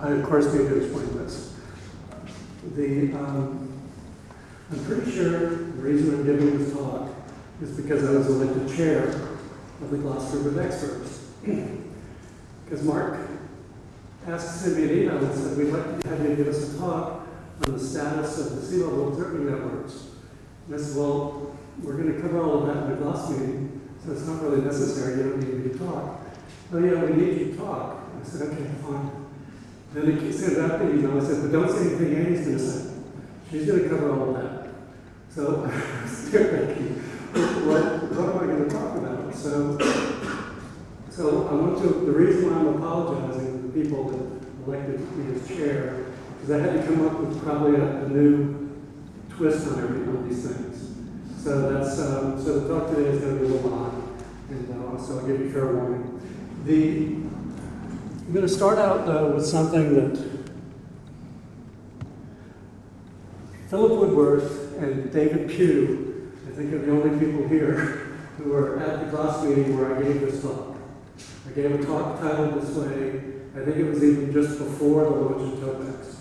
I, of course, need to explain this. I'm pretty sure the reason I'm giving this talk is because I was elected chair of the Gloss Group of Experts. Because Mark sent me an email and said, we'd like to have you give us a talk on the status of the sea level observing networks. And I said, well, we're going to cover all of that in the Gloss meeting, so it's not really necessary. You don't need me to talk. Oh yeah, we need you to talk. I said, okay, fine. Then he sent out the email. I said, but don't say anything Annie's going to say. She's going to cover all of that. So I'm still thinking, what am I going to talk about? So I want to, the reason why I'm apologizing to the people that elected me as chair is I had to come up with probably a new twist on on these things. So that's, so the talk today is going to be a little odd, and so I'll give you fair warning. I'm going to start out with something that Philip Woodworth and David Pugh, I think, are the only people here who were at the Gloss meeting where I gave this talk. I gave a talk titled this way. I think it was even just before the launch of TOPEX.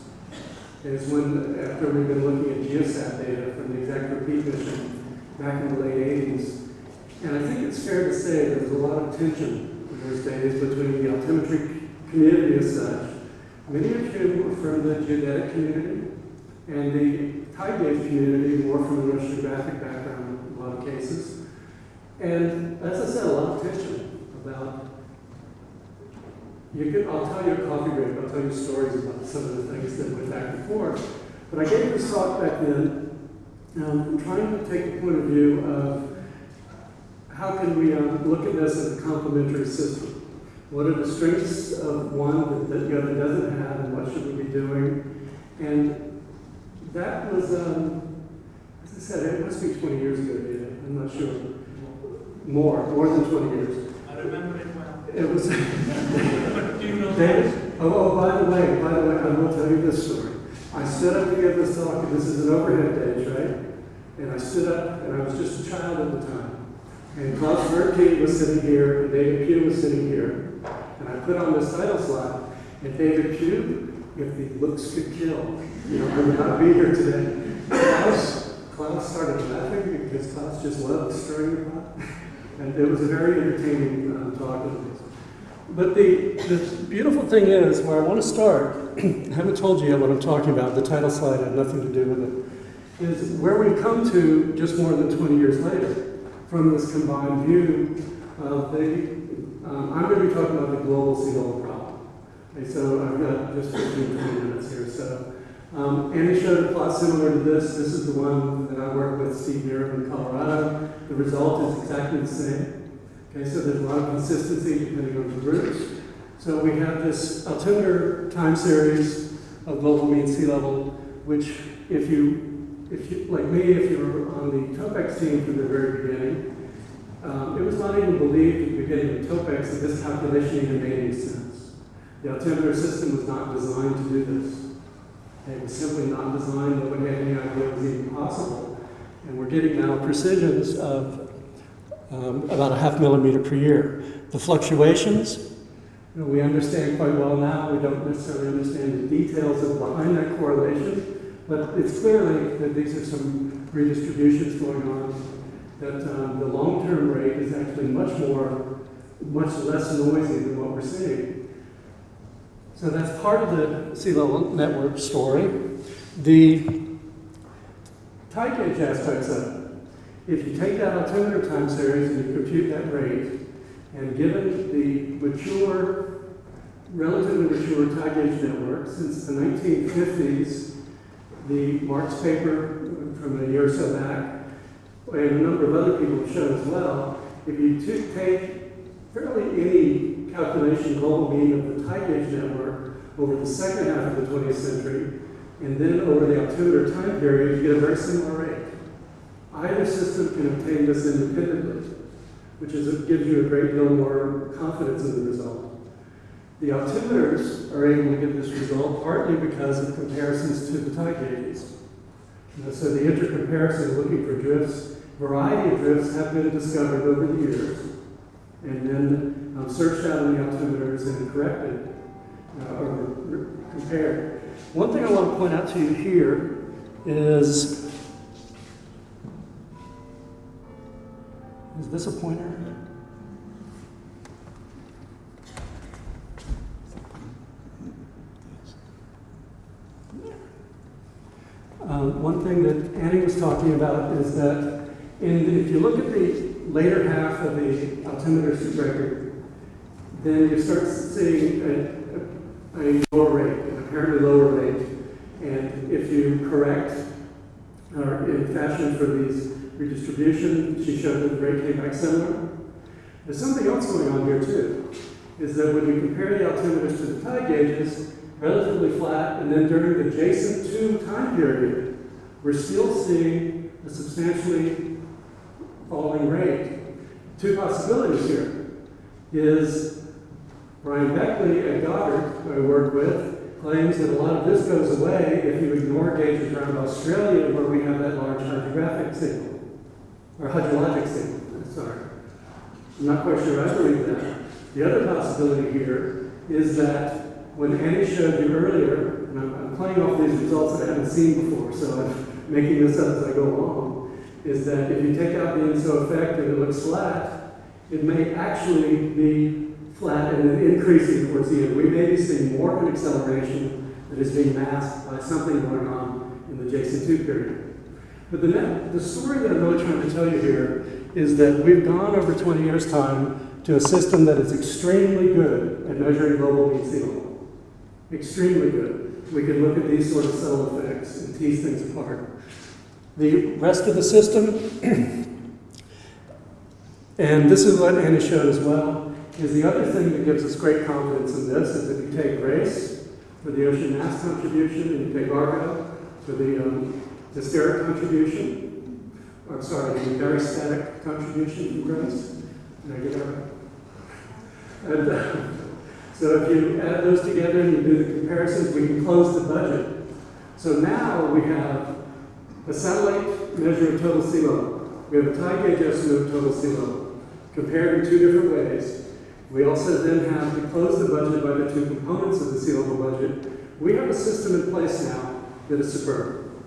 It's when, after we've been looking at geosat data from the exact repeat mission back in the late 80s. And I think it's fair to say there was a lot of tension in those days between the altimetry community as such. Many of you were from the geodetic community, and the tide gauge community more from an oceanographic background in a lot of cases. And as I said, a lot of tension about, I'll tell you a coffee break, I'll tell you stories about some of the things that went back and forth. But I gave this talk back then, trying to take the point of view of how can we look at this as a complementary system. What are the strengths of one that the other doesn't have, and what should we be doing? And that was, as I said, it must be 20 years ago, David. I'm not sure. More than 20 years. I remember it well. It was. Do you know David? Oh, by the way, I will tell you this story. I stood up to give this talk, and this is an overhead page, right? And I stood up, and I was just a child at the time. And Klaus Wertke was sitting here, and David Pugh was sitting here. And I put on this title slide, and David Pugh, if the looks could kill, I would not be here today. Klaus started laughing because Klaus just loved stirring the pot. And it was a very entertaining talk. But the beautiful thing is, where I want to start, I haven't told you yet what I'm talking about, the title slide had nothing to do with it, is where we come to just more than 20 years later from this combined view of I'm going to be talking about the global sea level problem. Okay, so I've got just 15, 20 minutes here. So Annie showed a plot similar to this. This is the one that I worked with Steve Muir in Colorado. The result is exactly the same. Okay, so there's a lot of consistency depending on the groups. So we have this altimeter time series of global mean sea level, which if you like me, if you were on the TOPEX team from the very beginning, it was not even believed at the beginning of TOPEX that this calculation even made any sense. The altimeter system was not designed to do this. It was simply not designed. Nobody had any idea it was even possible. And we're getting now precisions of about 0.5 millimeter per year. The fluctuations, we understand quite well now. We don't necessarily understand the details of behind that correlation, but it's clearly that these are some redistributions going on, that the long-term rate is actually much less noisy than what we're seeing. So that's part of the sea level network story. The tide gauge aspects of it. If you take that altimeter time series and you compute that rate, and given the relatively mature tide gauge network since the 1950s, the Mark's paper from a year or so back, and a number of other people have shown as well, if you take fairly any calculation global mean of the tide gauge network over the second half of the 20th century, and then over the altimeter time period, you get a very similar rate. Either system can obtain this independently, which gives you a great deal more confidence in the result. The altimeters are able to get this result partly because of comparisons to the tide gauges. So the intercomparison, looking for drifts, variety of drifts have been discovered over the years, and then searched out in the altimeters and corrected. or compared. One thing I want to point out to you here is this a pointer? One thing that Annie was talking about is that if you look at the later half of the altimeter record, then you start seeing a lower rate, an apparently lower rate. And if you correct in fashion for these redistribution, she showed that the rate came back similar. There's something else going on here too, is that when we compare the altimeters to the tide gauges, relatively flat, and then during the adjacent to time period, we're still seeing a substantially falling rate. Two possibilities here is Brian Beckley at Goddard, who I work with, claims that a lot of this goes away if you ignore gauges around Australia where we have that large hydrographic signal, or hydrologic signal, sorry. I'm not quite sure I believe that. The other possibility here is that when Annie showed you earlier, and I'm playing off these results that I haven't seen before, so I'm making this up as I go along, is that if you take out the INSO effect and it looks flat, it may actually be flat and then increasing towards the end. We may be seeing more of an acceleration that is being masked by something going on in the JC2 period. But the story that I'm really trying to tell you here is that we've gone over 20 years' time to a system that is extremely good at measuring global mean sea level. Extremely good. We can look at these sort of subtle effects and tease things apart. The rest of the system, and this is what Annie showed as well, is the other thing that gives us great confidence in this is if you take GRACE for the ocean mass contribution and you take Argo for the hysteric contribution, or sorry, the barystatic contribution from GRACE. Did I get that right? And so if you add those together and you do the comparisons, we can close the budget. So now we have a satellite measure of total sea level. We have a tide gauge estimate of total sea level, compared in two different ways. We also then have to close the budget by the two components of the sea level budget. We have a system in place now that is superb.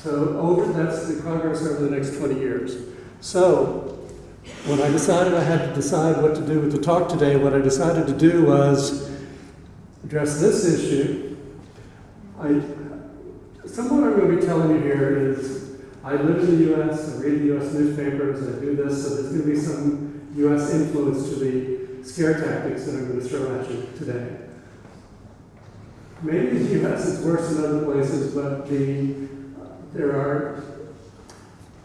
So that's the progress over the next 20 years. So when I decided I had to decide what to do with the talk today, what I decided to do was address this issue. Somewhat I'm going to be telling you here is I live in the U.S., I read the U.S. newspapers, I do this, so there's going to be some U.S. influence to the scare tactics that I'm going to throw at you today. Maybe in the U.S. it's worse than other places, but there are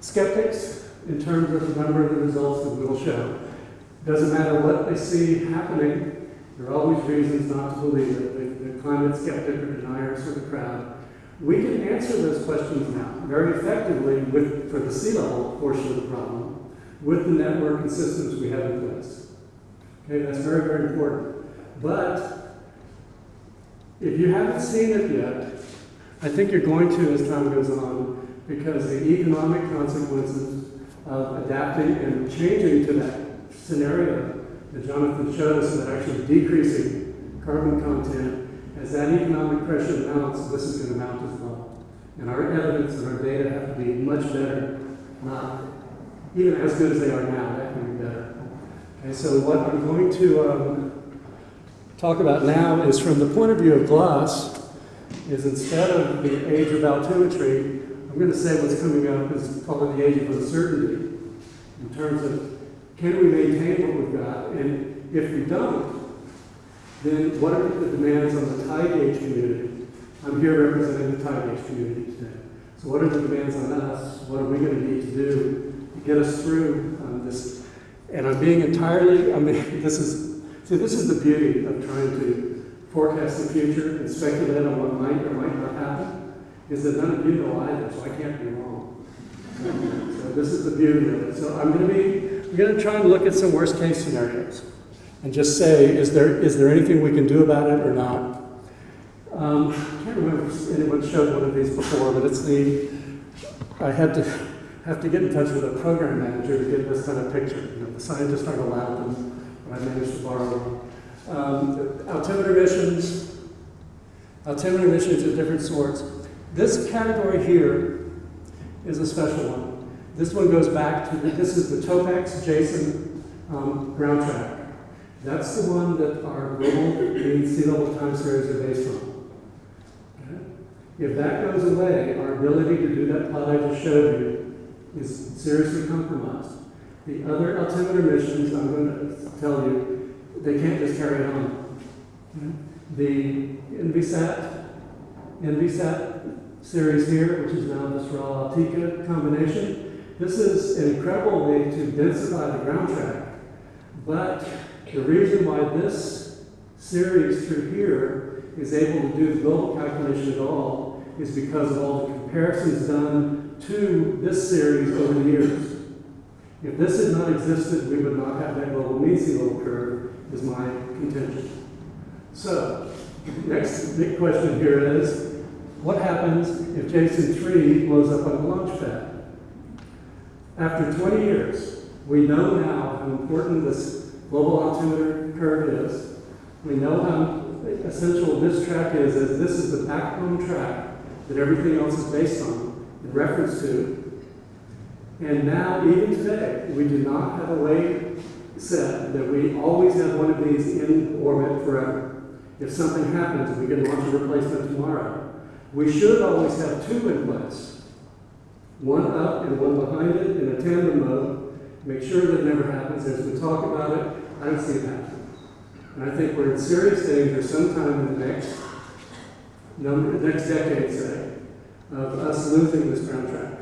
skeptics in terms of the number of the results that we'll show. Doesn't matter what they see happening, there are always reasons not to believe it. The climate skeptic or deniers or the crowd. We can answer those questions now very effectively for the sea level portion of the problem with the network and systems we have in place. Okay, that's very, very important. But if you haven't seen it yet, I think you're going to as time goes on, because the economic consequences of adapting and changing to that scenario that Jonathan showed us, that actually decreasing carbon content, as that economic pressure mounts, this is going to mount as well. And our evidence and our data have to be much better, not even as good as they are now, that can be better. Okay, so what I'm going to talk about now is from the point of view of GLOS, is instead of the age of altimetry, I'm going to say what's coming up is called the age of uncertainty, in terms of can we maintain what we've got, and if we don't, then what are the demands on the tide gauge community? I'm here representing the tide gauge community today. So what are the demands on us? What are we going to need to do to get us through this? And I'm being this is the beauty of trying to forecast the future and speculate on what might or might not happen, is that none of you know either, so I can't be wrong. So this is the beauty of it. So we're going to try and look at some worst case scenarios and just say, is there anything we can do about it or not? I can't remember if anyone showed one of these before, but I had to get in touch with a program manager to get this kind of picture. The scientists aren't allowed them, but I managed to borrow them. Altimeter missions, Altimeter missions of different sorts. This category here is a special one. This one goes back to, this is the Topex Jason ground track. That's the one that our global mean sea level time series are based on. Okay? If that goes away, our ability to do that plot I just showed you is seriously compromised. The other altimeter missions, I'm going to tell you, they can't just carry on. Okay? The NVSAT series here, which is now this raw Altica combination, this is an incredible way to densify the ground track. But the reason why this series through here is able to do the global calculation at all is because of all the comparisons done to this series over the years. If this had not existed, we would not have that global mean sea level curve, is my contention. So, next big question here is, what happens if Jason 3 blows up on the launch pad? After 20 years, we know now how important this global altimeter curve is. We know how essential this track is, as this is the backbone track that everything else is based on, in reference to. And now, even today, we do not have a way set that we always have one of these in orbit forever. If something happens, we can launch a replacement tomorrow. We should always have two in place. One up and one behind it in a tandem mode. Make sure that never happens. As we talk about it, I don't see it happening. And I think we're in serious danger sometime in the next decade, say, of us losing this ground track.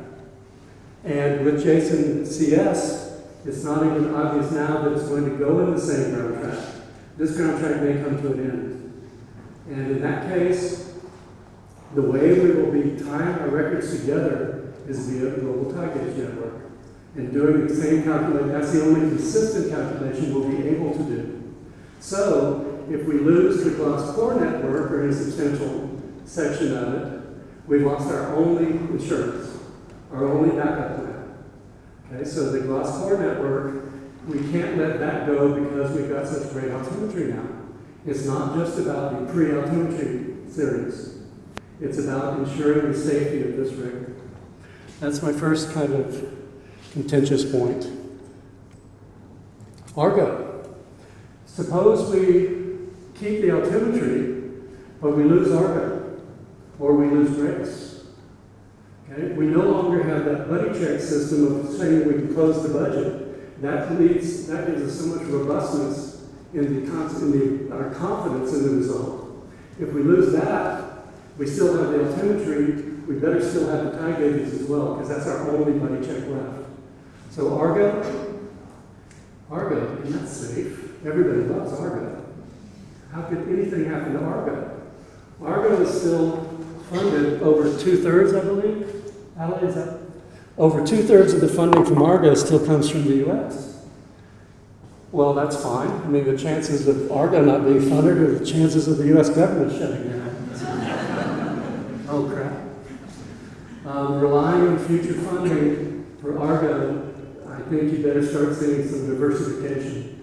And with Jason CS, it's not even obvious now that it's going to go in the same ground track. This ground track may come to an end. And in that case, the way we will be tying our records together is via the global tie gauge network. And doing the same calculation, that's the only consistent calculation we'll be able to do. So, if we lose the gloss core network, or any substantial section of it, we've lost our only insurance, our only backup plan. Okay, so the gloss core network, we can't let that go because we've got such great altimetry now. It's not just about the pre-altimetry series. It's about ensuring the safety of this record. That's my first kind of contentious point. Argo. Suppose we keep the altimetry, but we lose Argo, or we lose Grace. Okay? We no longer have that buddy check system of saying we can close the budget. That gives us so much robustness in our confidence in the result. If we lose that, we still have the altimetry, we better still have the tie gauges as well, because that's our only buddy check left. So Argo, and that's safe. Everybody loves Argo. How could anything happen to Argo? Argo is still funded over 2/3, I believe. Allie, is that? Over 2/3 of the funding from Argo still comes from the U.S. Well, that's fine. I mean, the chances of Argo not being funded are the chances of the U.S. government shutting down. Oh, crap. Relying on future funding for Argo, I think you better start seeing some diversification,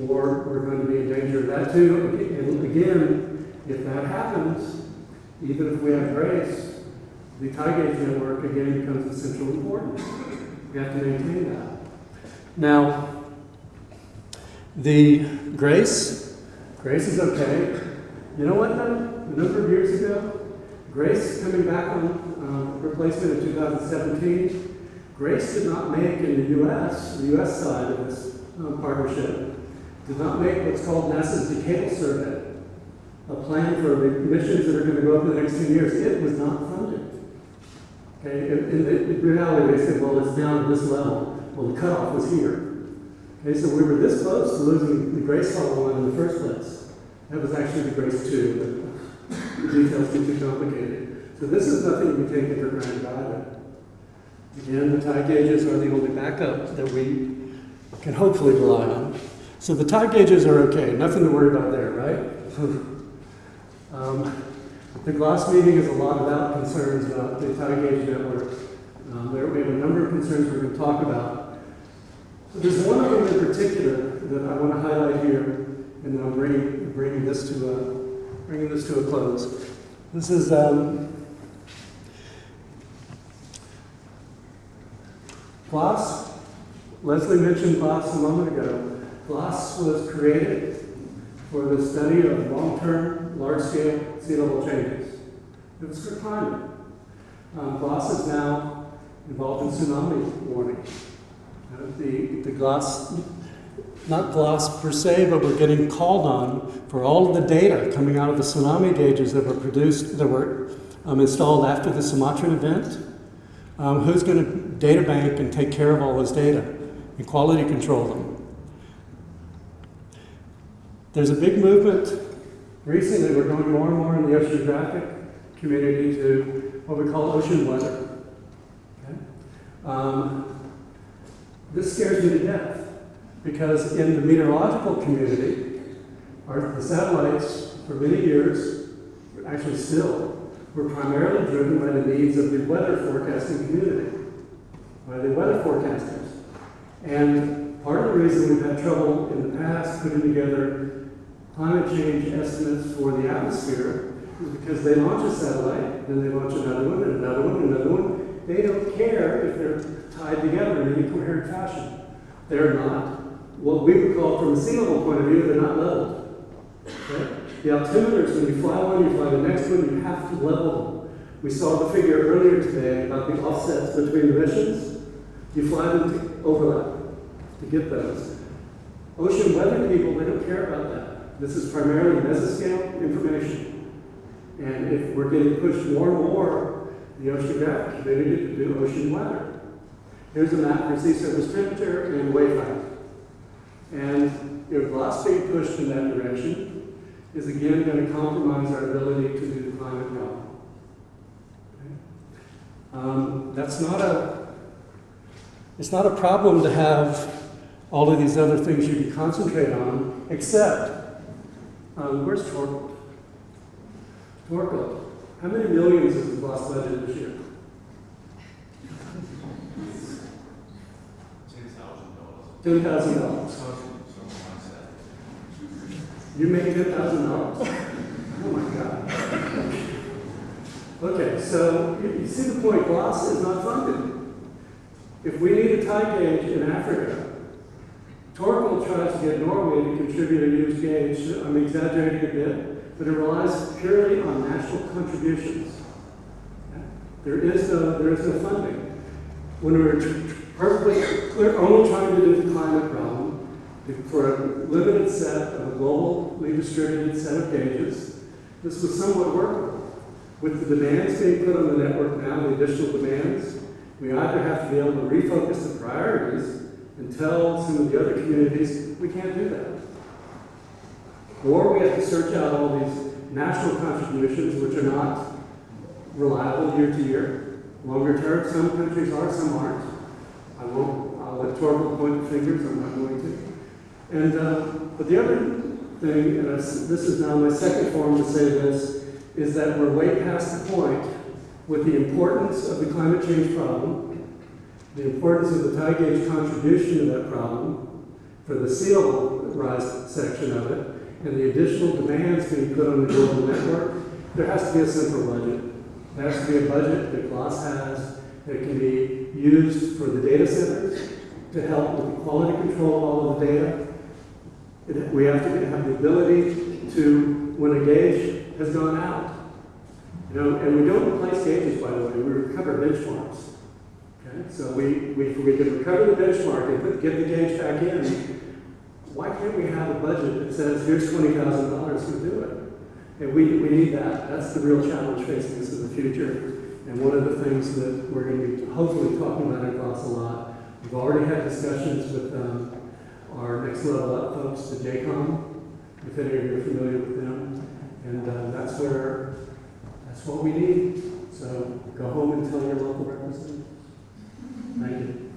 or we're going to be in danger of that too. And again, if that happens, even if we have Grace, the tie gauge network again becomes essential importance. We have to maintain that. Now, the Grace is okay. You know what though? A number of years ago, Grace coming back on replacement in 2017, Grace did not make in the U.S. side of this partnership, did not make what's called NASA's decadal survey, a plan for the missions that are going to go up in the next 10 years. It was not funded. Okay, in reality, they said, well, it's down to this level. Well, the cutoff was here. Okay, so we were this close to losing the Grace follow-on in the first place. That was actually the Grace 2, but the details get too complicated. So this is nothing to be taken for granted either. Again, the tie gauges are the only backup that we can hopefully rely on. So the tie gauges are okay, nothing to worry about there, right? The GLOS meeting is a lot about concerns about the tie gauge network. We have a number of concerns we're going to talk about. So there's one of them in particular that I want to highlight here, and then I'm bringing this to a close. This is GLOSS. Leslie mentioned GLOSS a moment ago. GLOSS was created for the study of long-term, large-scale sea level changes. It was for climate. GLOSS is now involved in tsunami warning. The GLOSS, not GLOSS per se, but we're getting called on for all of the data coming out of the tsunami gauges that were produced, that were installed after the Sumatran event. Who's going to data bank and take care of all this data and quality control them? There's a big movement recently. We're going more and more in the oceanographic community to what we call ocean weather. Okay? This scares me to death because in the meteorological community, the satellites for many years, actually still, were primarily driven by the needs of the weather forecasting community, by the weather forecasters. And part of the reason we've had trouble in the past putting together climate change estimates for the atmosphere is because they launch a satellite, then they launch another one, and another one, and another one. They don't care if they're tied together in any coherent fashion. They're not, what we would call from a sea level point of view, they're not leveled. Okay? The altimeters, when you fly one, you fly the next one, you have to level them. We saw the figure earlier today about the offsets between the missions. You fly them to overlap to get those. Ocean weather people, they don't care about that. This is primarily mesoscale information. And if we're getting pushed more and more, the oceanographic community to do ocean weather. Here's a map for sea surface temperature and wave height. And GLOSS being pushed in that direction is again going to compromise our ability to do the climate problem. Okay? It's not a problem to have all of these other things you can concentrate on, except, where's Torkel? Torkel, how many millions is the GLOSS budget this year? $10,000. You make $10,000. Oh my God. Okay, so you see the point. GLOSS is not funded. If we need a tide gauge in Africa, Torkel tries to get Norway to contribute a used gauge. I'm exaggerating a bit, but it relies purely on national contributions. There is no funding. When we were perfectly clear, only trying to do the climate problem, for a limited set of a globally distributed set of gauges, this was somewhat workable. With the demands being put on the network now, the additional demands, we either have to be able to refocus the priorities and tell some of the other communities we can't do that. Or we have to search out all these national contributions which are not reliable year to year. Longer term, some countries are, some aren't. I'll let Torkel point the fingers, I'm not going to. And, but the other thing, and this is now my second form to say this, is that we're way past the point with the importance of the climate change problem, the importance of the tide gauge contribution to that problem, for the sea level rise section of it, and the additional demands being put on the global network. There has to be a central budget. There has to be a budget that GLOSS has that can be used for the data centers to help with the quality control of all of the data. We have to have the ability to, when a gauge has gone out, and we don't replace gauges, by the way, we recover benchmarks. Okay? So we can recover the benchmark and get the gauge back in. Why can't we have a budget that says, here's $20,000 to do it? And we need that. That's the real challenge facing us in the future. And one of the things that we're going to be hopefully talking about in GLOSS a lot, we've already had discussions with our next level up folks, the JCOM, if any of you are familiar with them. And that's what we need. So go home and tell your local representatives. Thank you.